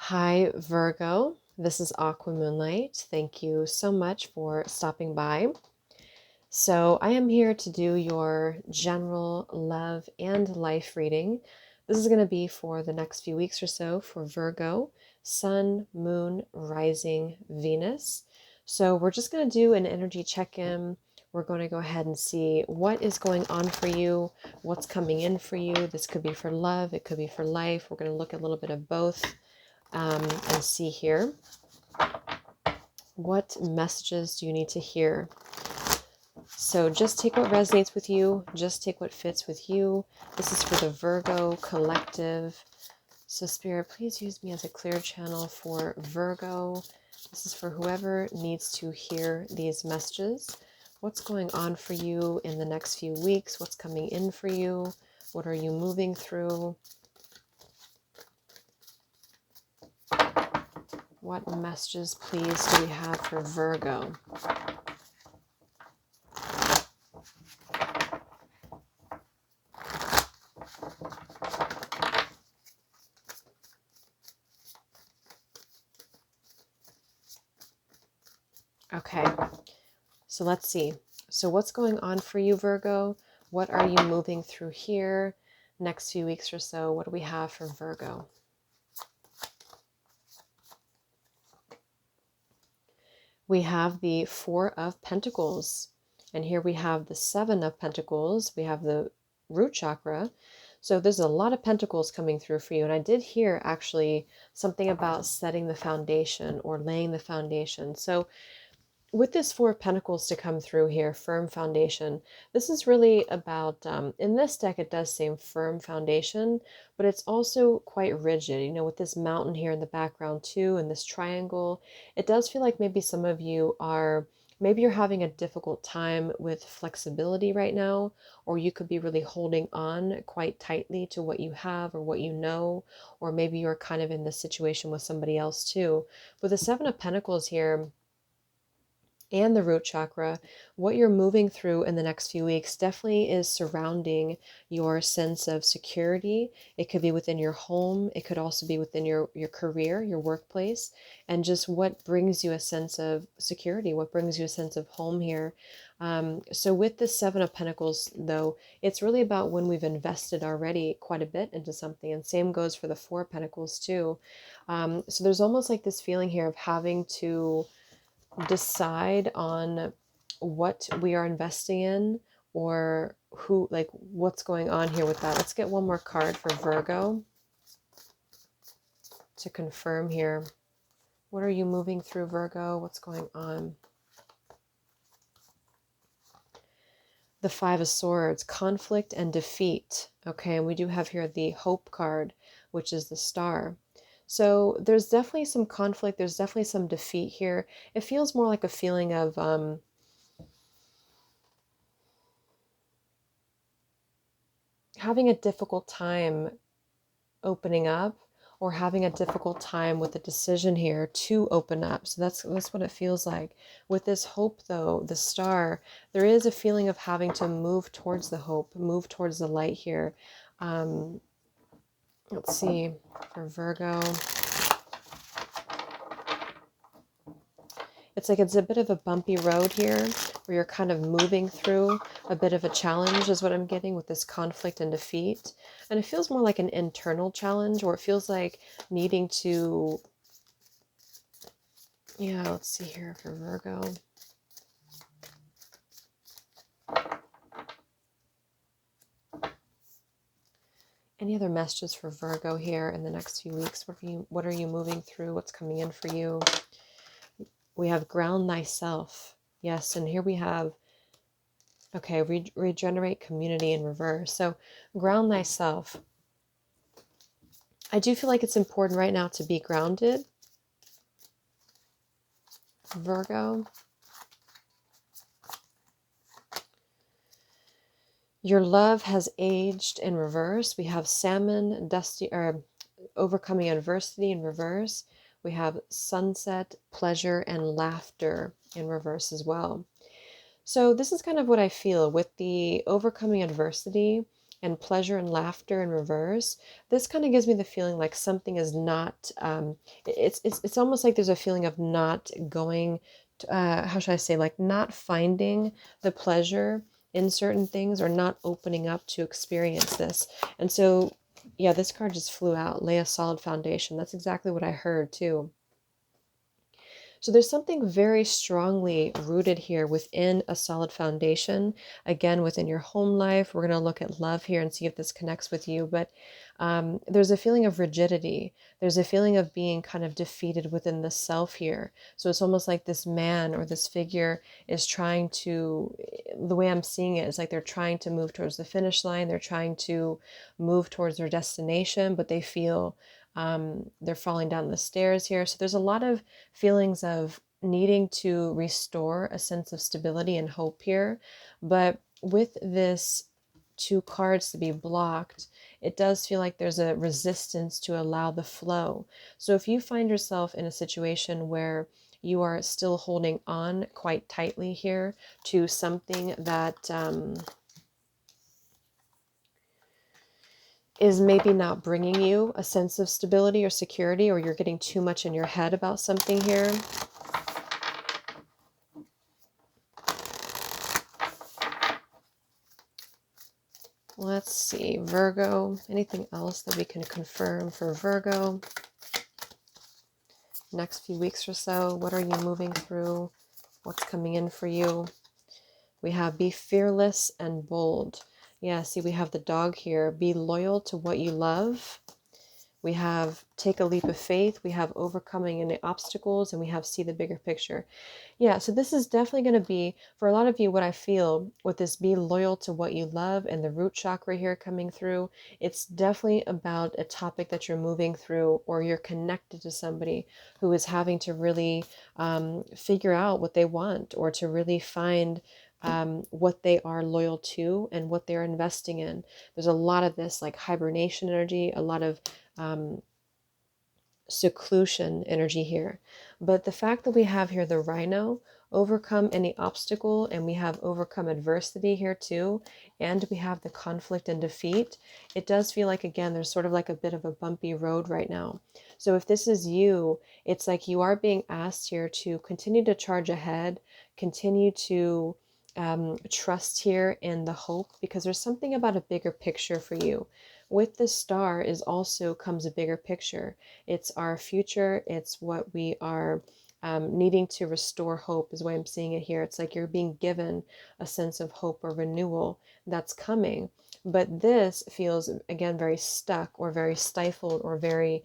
Hi, Virgo. This is Aqua Moonlight. Thank you so much for stopping by. So, I am here to do your general love and life reading. This is going to be for the next few weeks or so for Virgo, Sun, Moon, Rising, Venus. So, we're just going to do an energy check in. We're going to go ahead and see what is going on for you, what's coming in for you. This could be for love, it could be for life. We're going to look at a little bit of both and see here. What messages do you need to hear? So just take what resonates with you. Just take what fits with you. This is for the Virgo collective. So Spirit, please use me as a clear channel for Virgo. This is for whoever needs to hear these messages. What's going on for you in the next few weeks? What's coming in for you? What are you moving through? What messages, please, do we have for Virgo? Okay, so let's see. So what's going on for you, Virgo? What are you moving through here? Next few weeks or so, what do we have for Virgo? We have the Four of Pentacles. And here we have the Seven of Pentacles. We have the root chakra. So there's a lot of pentacles coming through for you. And I did hear actually something about setting the foundation or laying the foundation. So with this Four of Pentacles to come through here, firm foundation, this is really about, in this deck, it does say firm foundation, but it's also quite rigid. You know, with this mountain here in the background too, and this triangle, it does feel like maybe some of you are, maybe you're having a difficult time with flexibility right now, or you could be really holding on quite tightly to what you have or what you know, or maybe you're kind of in this situation with somebody else too. With the Seven of Pentacles here, and the root chakra, what you're moving through in the next few weeks definitely is surrounding your sense of security. It could be within your home. It could also be within your career, your workplace, and just what brings you a sense of security, what brings you a sense of home here. So with the Seven of Pentacles, though, it's really about when we've invested already quite a bit into something. And same goes for the Four of Pentacles too. So there's almost like this feeling here of having to decide on what we are investing in or who, like what's going on here with that. Let's get one more card for Virgo to confirm here. What are you moving through, Virgo? What's going on? The Five of Swords, conflict and defeat. Okay, and we do have here the Hope card, which is the Star. So there's definitely some conflict. There's definitely some defeat here. It feels more like a feeling of having a difficult time opening up, or having a difficult time with the decision here to open up. So that's what it feels like. With this Hope, though, the Star, there is a feeling of having to move towards the hope, move towards the light here. Let's see, for Virgo, it's like it's a bit of a bumpy road here where you're kind of moving through a bit of a challenge is what I'm getting with this conflict and defeat. And it feels more like an internal challenge, or it feels like needing to, yeah, let's see here for Virgo. Any other messages for Virgo here in the next few weeks? What are you moving through? What's coming in for you? We have ground thyself. Yes, and here we have, okay, regenerate community in reverse. So ground thyself. I do feel like it's important right now to be grounded, Virgo. Your love has aged in reverse. We have salmon, dusty, or overcoming adversity in reverse. We have sunset, pleasure, and laughter in reverse as well. So this is kind of what I feel with the overcoming adversity. and pleasure and laughter in reverse, this kind of gives me the feeling like something is not, it's almost like there's a feeling of not going, how should I say, like not finding the pleasure in certain things or not opening up to experience this. And so, yeah, this card just flew out, lay a solid foundation. That's exactly what I heard too. So there's something very strongly rooted here within a solid foundation. Again, within your home life, we're going to look at love here and see if this connects with you. But there's a feeling of rigidity. There's a feeling of being kind of defeated within the self here. So it's almost like this man or this figure is trying to, the way I'm seeing it is like they're trying to move towards the finish line. They're trying to move towards their destination, but they feel they're falling down the stairs here. So there's a lot of feelings of needing to restore a sense of stability and hope here. But with this two cards to be blocked, it does feel like there's a resistance to allow the flow. So if you find yourself in a situation where you are still holding on quite tightly here to something that is maybe not bringing you a sense of stability or security, or you're getting too much in your head about something here. Let's see, Virgo, anything else that we can confirm for Virgo? Next few weeks or so, what are you moving through? What's coming in for you? We have be fearless and bold. Yeah, see, we have the dog here. Be loyal to what you love. We have take a leap of faith. We have overcoming any obstacles, and we have see the bigger picture. Yeah, so this is definitely going to be, for a lot of you, what I feel with this be loyal to what you love and the root chakra here coming through. It's definitely about a topic that you're moving through, or you're connected to somebody who is having to really figure out what they want, or to really find what they are loyal to and what they're investing in. There's a lot of this like hibernation energy, a lot of seclusion energy here. But the fact that we have here the rhino, overcome any obstacle, and we have overcome adversity here too, and we have the conflict and defeat, it does feel like, again, there's sort of like a bit of a bumpy road right now. So if this is you, it's like you are being asked here to continue to charge ahead, continue to trust here in the hope, because there's something about a bigger picture for you. With the star is also comes a bigger picture. It's our future. It's what we are needing to restore hope is the way I'm seeing it here. It's like you're being given a sense of hope or renewal that's coming. But this feels, again, very stuck or very stifled or very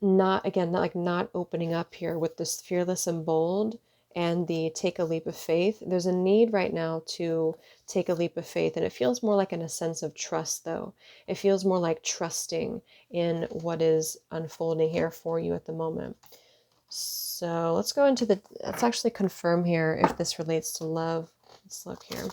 not, again, not like not opening up here with this fearless and bold and the take a leap of faith. There's a need right now to take a leap of faith, and it feels more like in a sense of trust, though. It feels more like trusting in what is unfolding here for you at the moment. So let's go into let's actually confirm here if this relates to love. Let's look here.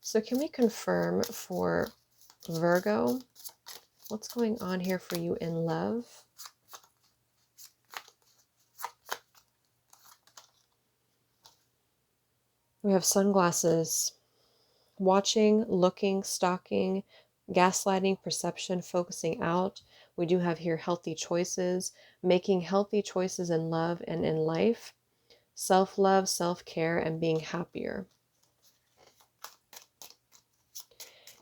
So can we confirm for Virgo, what's going on here for you in love? We have sunglasses, watching, looking, stalking, gaslighting, perception, focusing out. We do have here healthy choices, making healthy choices in love and in life, self-love, self-care, and being happier.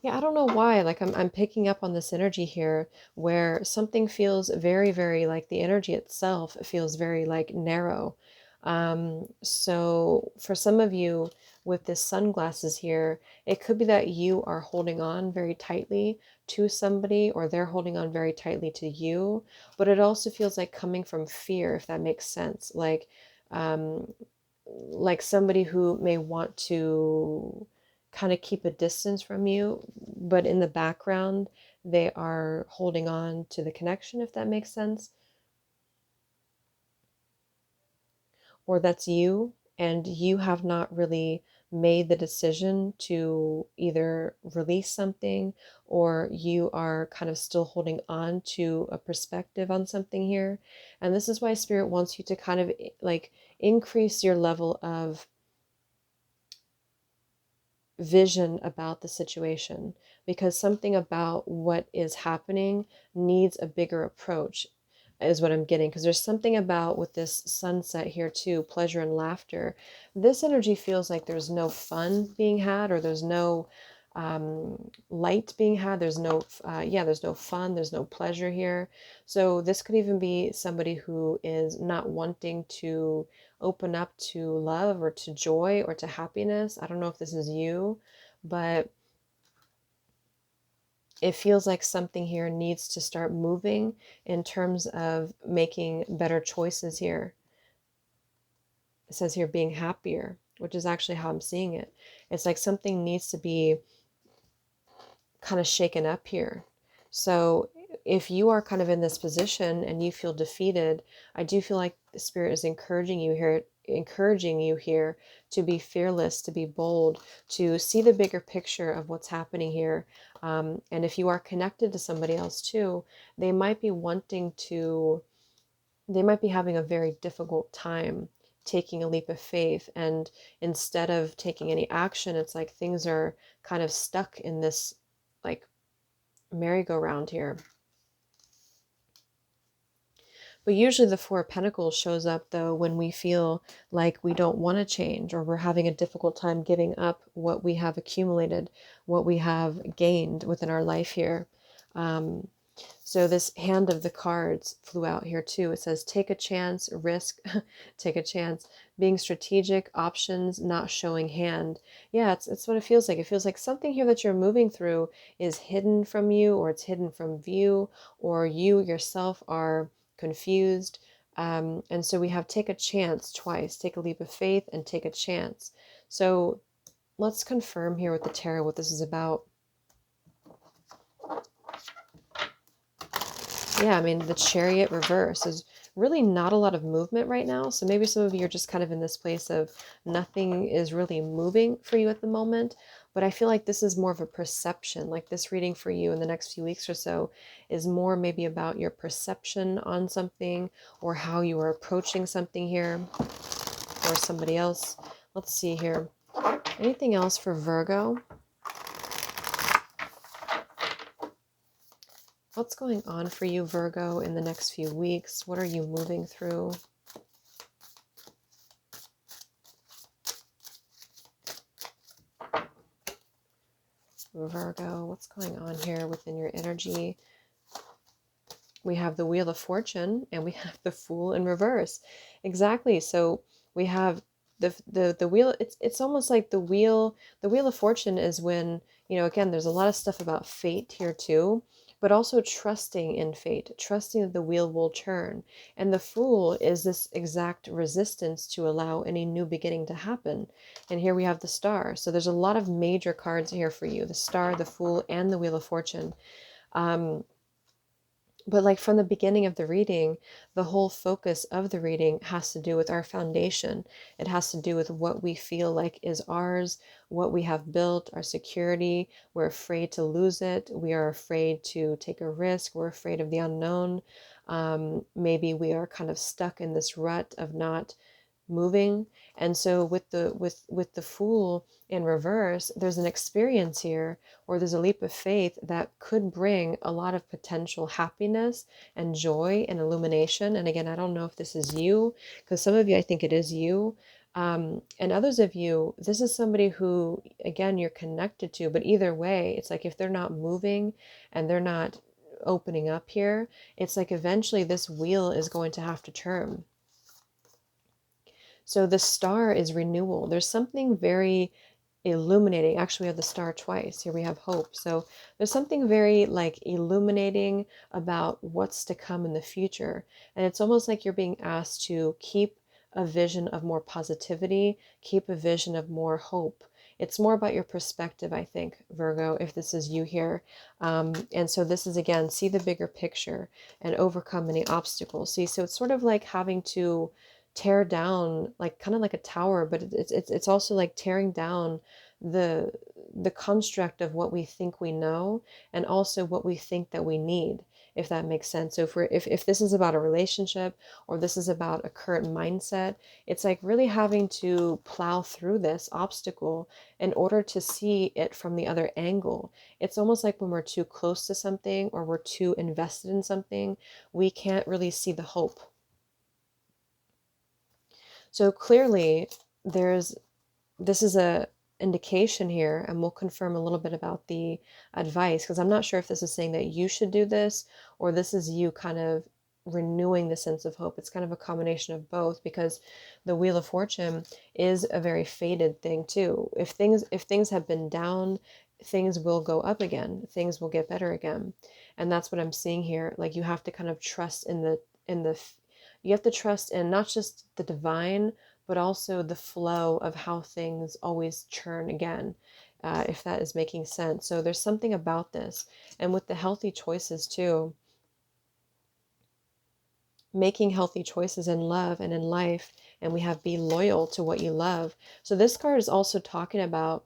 Yeah, I don't know why, like I'm picking up on this energy here where something feels very, very like the energy itself feels very like narrow. So for some of you with this sunglasses here, it could be that you are holding on very tightly to somebody, or they're holding on very tightly to you, but it also feels like coming from fear, if that makes sense. Um, like somebody who may want to kind of keep a distance from you, but in the background, they are holding on to the connection, if that makes sense. Or that's you, and you have not really made the decision to either release something, or you are kind of still holding on to a perspective on something here. And this is why Spirit wants you to kind of like increase your level of vision about the situation, because something about what is happening needs a bigger approach, is what I'm getting. Because there's something about with this sunset here too, pleasure and laughter. This energy feels like there's no fun being had, or there's no light being had. There's no, there's no fun, there's no pleasure here. So this could even be somebody who is not wanting to open up to love or to joy or to happiness. I don't know if this is you, but it feels like something here needs to start moving in terms of making better choices here. It says here being happier, which is actually how I'm seeing it. It's like something needs to be kind of shaken up here. So if you are kind of in this position and you feel defeated, I do feel like the Spirit is encouraging you here to be fearless, to be bold, to see the bigger picture of what's happening here. And if you are connected to somebody else too, they might be they might be having a very difficult time taking a leap of faith. And instead of taking any action, it's like things are kind of stuck in this like merry-go-round here. But usually the Four of Pentacles shows up though when we feel like we don't want to change, or we're having a difficult time giving up what we have accumulated, what we have gained within our life here. So this hand of the cards flew out here too. It says, take a chance, risk, take a chance, being strategic, options, not showing hand. Yeah, it's what it feels like. It feels like something here that you're moving through is hidden from you, or it's hidden from view, or you yourself are confused. And so we have take a chance twice, take a leap of faith and take a chance. So let's confirm here with the tarot what this is about. Yeah, I mean, the Chariot reverse is really not a lot of movement right now. So maybe some of you are just kind of in this place of nothing is really moving for you at the moment. But I feel like this is more of a perception. Like this reading for you in the next few weeks or so is more maybe about your perception on something, or how you are approaching something here, or somebody else. Let's see here. Anything else for Virgo? What's going on for you, Virgo, in the next few weeks? What are you moving through? Virgo, what's going on here within your energy? We have the Wheel of Fortune and we have the Fool in reverse. Exactly. So we have the wheel. It's almost like the Wheel of Fortune is when, you know, again, there's a lot of stuff about fate here too, but also trusting in fate, trusting that the wheel will turn. And the Fool is this exact resistance to allow any new beginning to happen. And here we have the Star. So there's a lot of major cards here for you: the Star, the Fool, and the Wheel of Fortune. But like from the beginning of the reading, the whole focus of the reading has to do with our foundation. It has to do with what we feel like is ours, what we have built, our security. We're afraid to lose it. We are afraid to take a risk. We're afraid of the unknown. Maybe we are kind of stuck in this rut of not moving. And so with the Fool in reverse, there's an experience here, or there's a leap of faith that could bring a lot of potential happiness and joy and illumination. And again, I don't know if this is you, because some of you, I think it is you. And others of you, this is somebody who, again, you're connected to. But either way, it's like if they're not moving and they're not opening up here, it's like eventually this wheel is going to have to turn. So the Star is renewal. There's something very illuminating. Actually, we have the Star twice. Here we have hope. So there's something very like illuminating about what's to come in the future. And it's almost like you're being asked to keep a vision of more positivity, keep a vision of more hope. It's more about your perspective, I think, Virgo, if this is you here. And so this is, again, see the bigger picture and overcome any obstacles. See, so it's sort of like having to tear down, like kind of like a tower, but it's also like tearing down the the construct of what we think we know, and also what we think that we need, if that makes sense. So if this is about a relationship, or this is about a current mindset, it's like really having to plow through this obstacle in order to see it from the other angle. It's almost like when we're too close to something, or we're too invested in something, we can't really see the hope. So clearly this is a indication here, and we'll confirm a little bit about the advice, because I'm not sure if this is saying that you should do this, or this is you kind of renewing the sense of hope. It's kind of a combination of both, because the Wheel of Fortune is a very fated thing too. If things have been down, things will go up again, things will get better again. And that's what I'm seeing here. Like, you have to kind of trust in the you have to trust in not just the divine, but also the flow of how things always churn again, if that is making sense. So there's something about this. And with the healthy choices too, making healthy choices in love and in life, and we have be loyal to what you love. So this card is also talking about,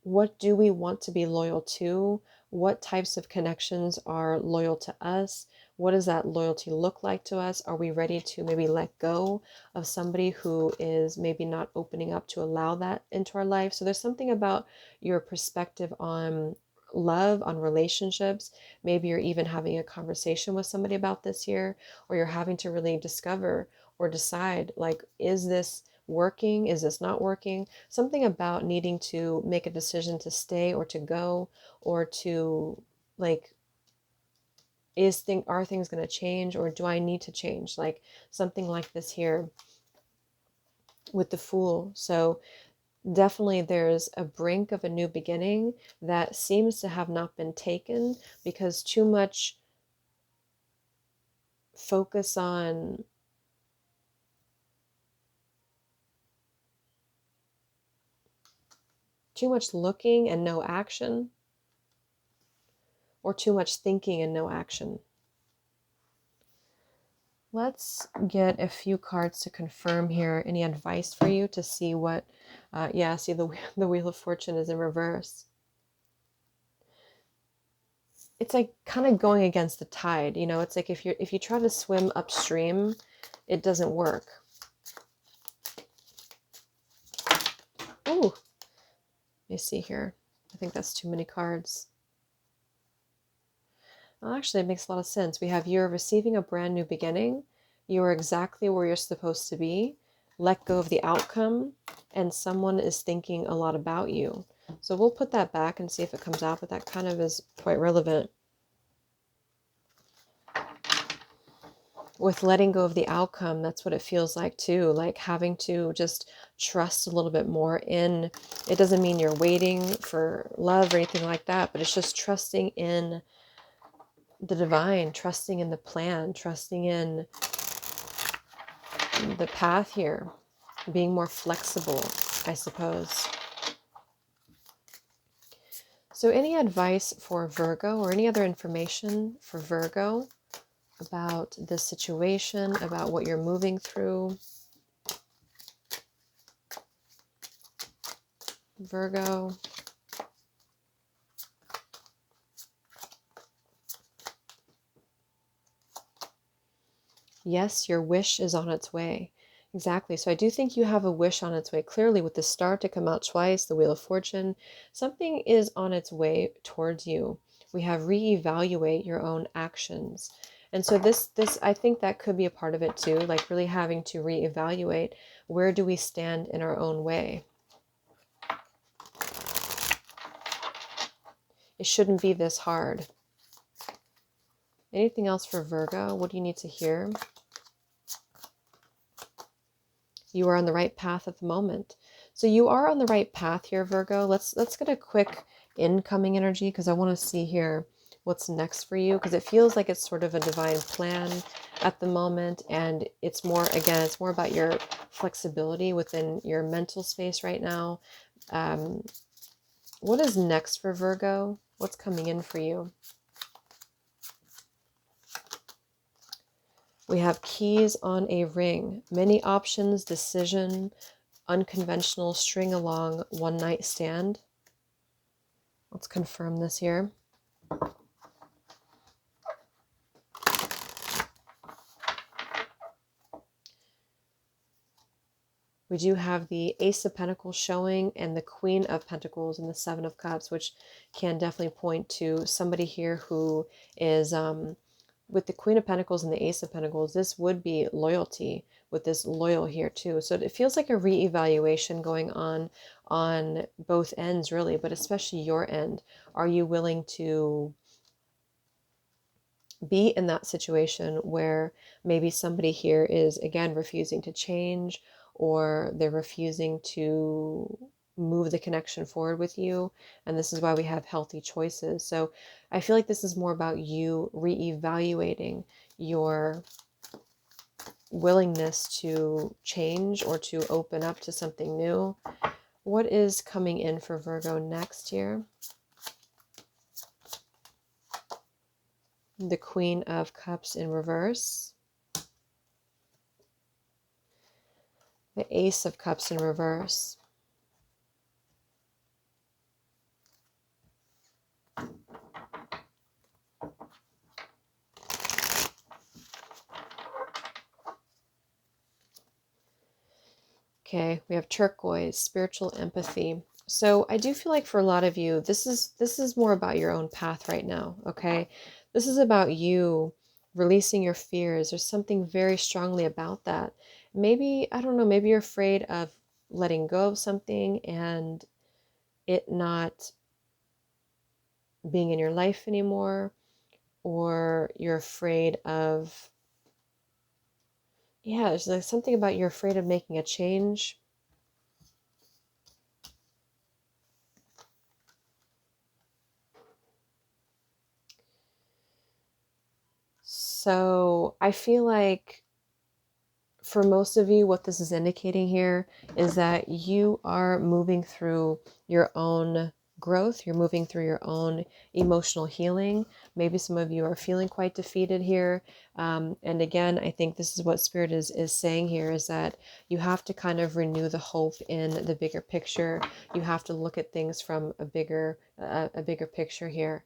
what do we want to be loyal to? What types of connections are loyal to us? What does that loyalty look like to us? Are we ready to maybe let go of somebody who is maybe not opening up to allow that into our life? So there's something about your perspective on love, on relationships. Maybe you're even having a conversation with somebody about this here, or you're having to really discover or decide, like, is this working? Is this not working? Something about needing to make a decision to stay or to go, or to, like, are things going to change, or do I need to change? Like something like this here with the Fool. So definitely there's a brink of a new beginning that seems to have not been taken, because too much focus on too much looking and no action, or too much thinking and no action. Let's get a few cards to confirm here. Any advice for you to see what, yeah, see the Wheel of Fortune is in reverse. It's like kind of going against the tide, you know. It's like if you try to swim upstream, it doesn't work. Oh, let me see here. I think that's too many cards. Well, actually, it makes a lot of sense. We have, you're receiving a brand new beginning. You are exactly where you're supposed to be. Let go of the outcome, and someone is thinking a lot about you. So we'll put that back and see if it comes out, but that kind of is quite relevant. With letting go of the outcome, that's what it feels like too, like having to just trust a little bit more in, it doesn't mean you're waiting for love or anything like that, but it's just trusting in the divine, trusting in the plan, trusting in the path here, being more flexible, I suppose. So any advice for Virgo, or any other information for Virgo about this situation, about what you're moving through? Virgo. Yes, your wish is on its way. Exactly. So I do think you have a wish on its way. Clearly, with the star to come out twice, the Wheel of Fortune, something is on its way towards you. We have reevaluate your own actions. And so this I think that could be a part of it too, like really having to reevaluate, where do we stand in our own way? It shouldn't be this hard. Anything else for Virgo? What do you need to hear? You are on the right path at the moment. So you are on the right path here, Virgo. Let's get a quick incoming energy, because I want to see here what's next for you, because it feels like it's sort of a divine plan at the moment, and it's more, again, it's more about your flexibility within your mental space right now. What is next for Virgo? What's coming in for you? We have keys on a ring, many options, decision, unconventional, string along, one night stand. Let's confirm this here. We do have the Ace of Pentacles showing and the Queen of Pentacles and the Seven of Cups, which can definitely point to somebody here who is, with the Queen of Pentacles and the Ace of Pentacles, this would be loyalty with this loyal here too. So it feels like a reevaluation going on both ends really, but especially your end. Are you willing to be in that situation where maybe somebody here is again refusing to change, or they're refusing to move the connection forward with you, and this is why we have healthy choices. So I feel like this is more about you reevaluating your willingness to change or to open up to something new. What is coming in for Virgo next year? The Queen of Cups in reverse. The Ace of Cups in reverse. Okay, we have turquoise, spiritual empathy. So I do feel like for a lot of you, this is more about your own path right now, okay? This is about you releasing your fears. There's something very strongly about that. Maybe, I don't know, maybe you're afraid of letting go of something and it not being in your life anymore, or you're afraid of, yeah, there's like something about you're afraid of making a change. So I feel like for most of you, what this is indicating here is that you are moving through your own growth. You're moving through your own emotional healing. Maybe some of you are feeling quite defeated here. And again, I think this is what Spirit is saying here, is that you have to kind of renew the hope in the bigger picture. You have to look at things from a bigger picture here.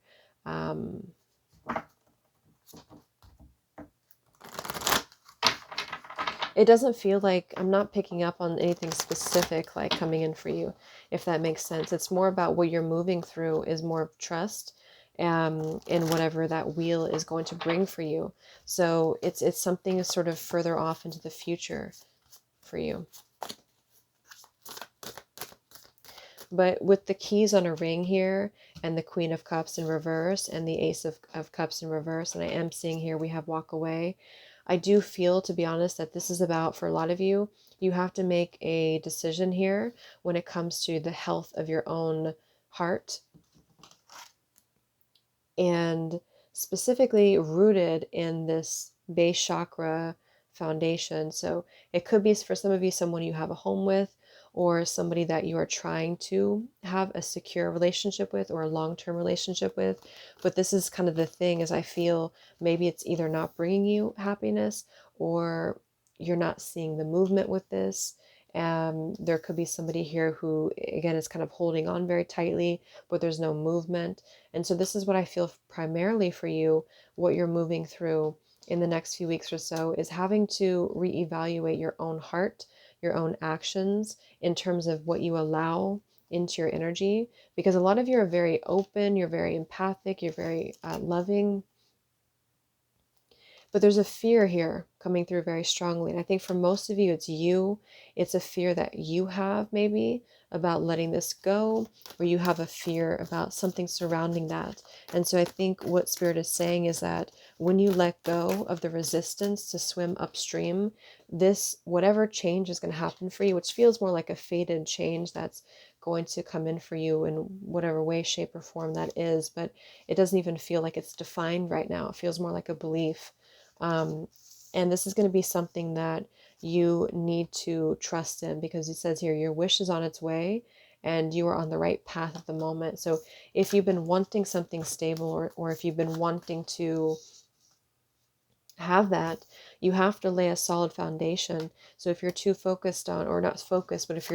It doesn't feel like, I'm not picking up on anything specific like coming in for you, if that makes sense. It's more about what you're moving through is more of trust in whatever that wheel is going to bring for you. So it's something sort of further off into the future for you. But with the keys on a ring here and the Queen of Cups in reverse and the Ace of Cups in reverse, and I am seeing here we have walk away. I do feel, to be honest, that this is about, for a lot of you, you have to make a decision here when it comes to the health of your own heart, and specifically rooted in this base chakra foundation. So it could be, for some of you, someone you have a home with, or somebody that you are trying to have a secure relationship with or a long-term relationship with. But this is kind of the thing, is I feel maybe it's either not bringing you happiness, or you're not seeing the movement with this. There could be somebody here who, again, is kind of holding on very tightly, but there's no movement. And so this is what I feel primarily for you, what you're moving through in the next few weeks or so, is having to reevaluate your own heart, your own actions in terms of what you allow into your energy. Because a lot of you are very open, you're very empathic, you're very loving. But there's a fear here coming through very strongly. And I think for most of you, it's a fear that you have maybe about letting this go, or you have a fear about something surrounding that. And so I think what Spirit is saying is that when you let go of the resistance to swim upstream, this, whatever change is going to happen for you, which feels more like a fated change that's going to come in for you in whatever way, shape, or form that is, but it doesn't even feel like it's defined right now. It feels more like a belief. And this is going to be something that you need to trust in, because it says here, your wish is on its way and you are on the right path at the moment. So if you've been wanting something stable, or if you've been wanting to have that, you have to lay a solid foundation. So if you're too focused on, or not focused, but if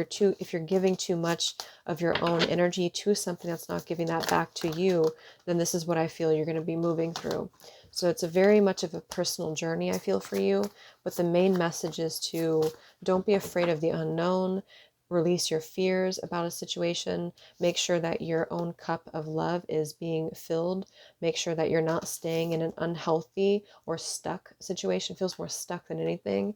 you're giving too much of your own energy to something that's not giving that back to you, then this is what I feel you're going to be moving through. So it's a very much of a personal journey, I feel, for you. But the main message is to don't be afraid of the unknown. Release your fears about a situation. Make sure that your own cup of love is being filled. Make sure that you're not staying in an unhealthy or stuck situation. Feels more stuck than anything.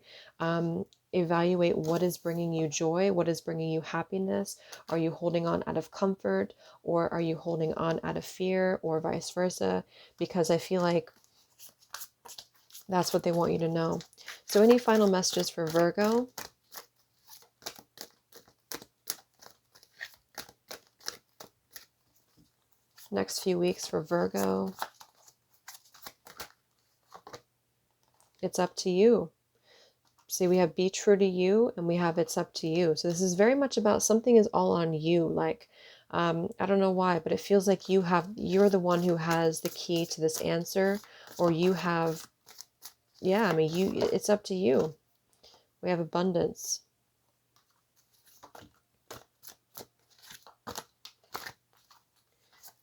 Evaluate what is bringing you joy, what is bringing you happiness. Are you holding on out of comfort, or are you holding on out of fear, or vice versa? Because I feel like that's what they want you to know. So any final messages for Virgo? Next few weeks for Virgo. It's up to you. See, we have be true to you, and we have it's up to you. So this is very much about something is all on you. Like, I don't know why, but it feels like you're the one who has the key to this answer, or you have, yeah, I mean, it's up to you. We have abundance.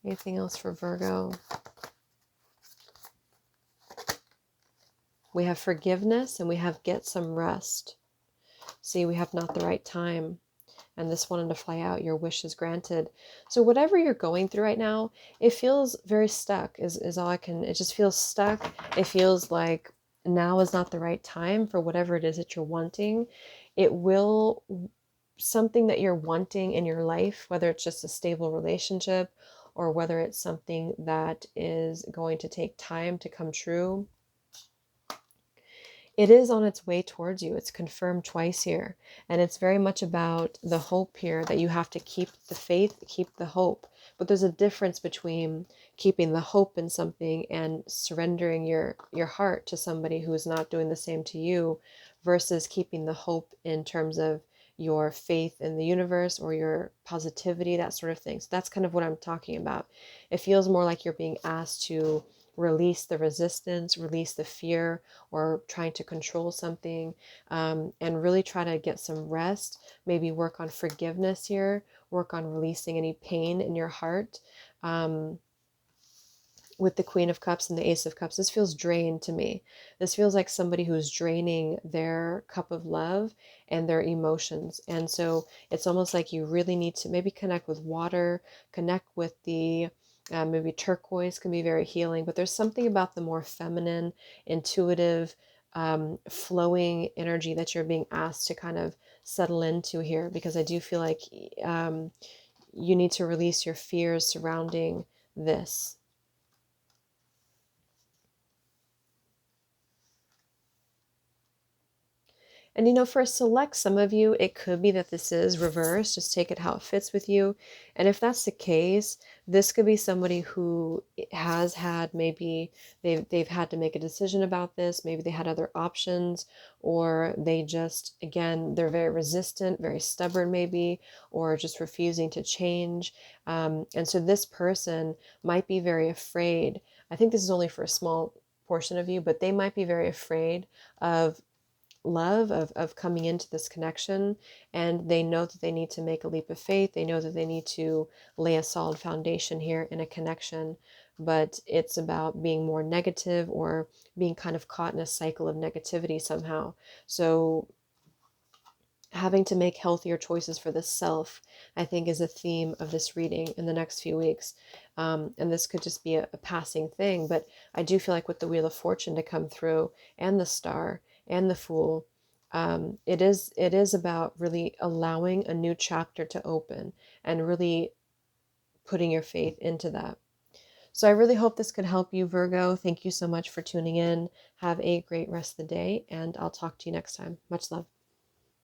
Anything else for Virgo? We have forgiveness, and we have get some rest. See, we have not the right time. And this wanted to fly out. Your wish is granted. So whatever you're going through right now, it feels very stuck is all I can. It just feels stuck. It feels like now is not the right time for whatever it is that you're wanting. It will, something that you're wanting in your life, whether it's just a stable relationship or whether it's something that is going to take time to come true, it is on its way towards you. It's confirmed twice here. And it's very much about the hope here, that you have to keep the faith, keep the hope. But there's a difference between keeping the hope in something and surrendering your heart to somebody who is not doing the same to you, versus keeping the hope in terms of your faith in the universe or your positivity, that sort of thing. So that's kind of what I'm talking about. It feels more like you're being asked to release the resistance, release the fear, or trying to control something, and really try to get some rest. Maybe work on forgiveness here, work on releasing any pain in your heart. With the Queen of Cups and the Ace of Cups, this feels drained to me. This feels like somebody who's draining their cup of love and their emotions. And so it's almost like you really need to maybe connect with water, connect with the maybe turquoise can be very healing, but there's something about the more feminine, intuitive, flowing energy that you're being asked to kind of settle into here, because I do feel like you need to release your fears surrounding this. And for some of you, it could be that this is reversed. Just take it how it fits with you. And if that's the case, this could be somebody who has had, maybe they've had to make a decision about this. Maybe they had other options, or they just, again, they're very resistant, very stubborn maybe, or just refusing to change. And so this person might be very afraid. I think this is only for a small portion of you, but they might be very afraid of love, of coming into this connection, and they know that they need to make a leap of faith. They know that they need to lay a solid foundation here in a connection, but it's about being more negative or being kind of caught in a cycle of negativity somehow. So having to make healthier choices for the self, I think, is a theme of this reading in the next few weeks. And this could just be a passing thing, but I do feel like with the Wheel of Fortune to come through, and the Star, and the Fool, it is about really allowing a new chapter to open and really putting your faith into that. So I really hope this could help you, Virgo. Thank you so much for tuning in. Have a great rest of the day, and I'll talk to you next time. Much love.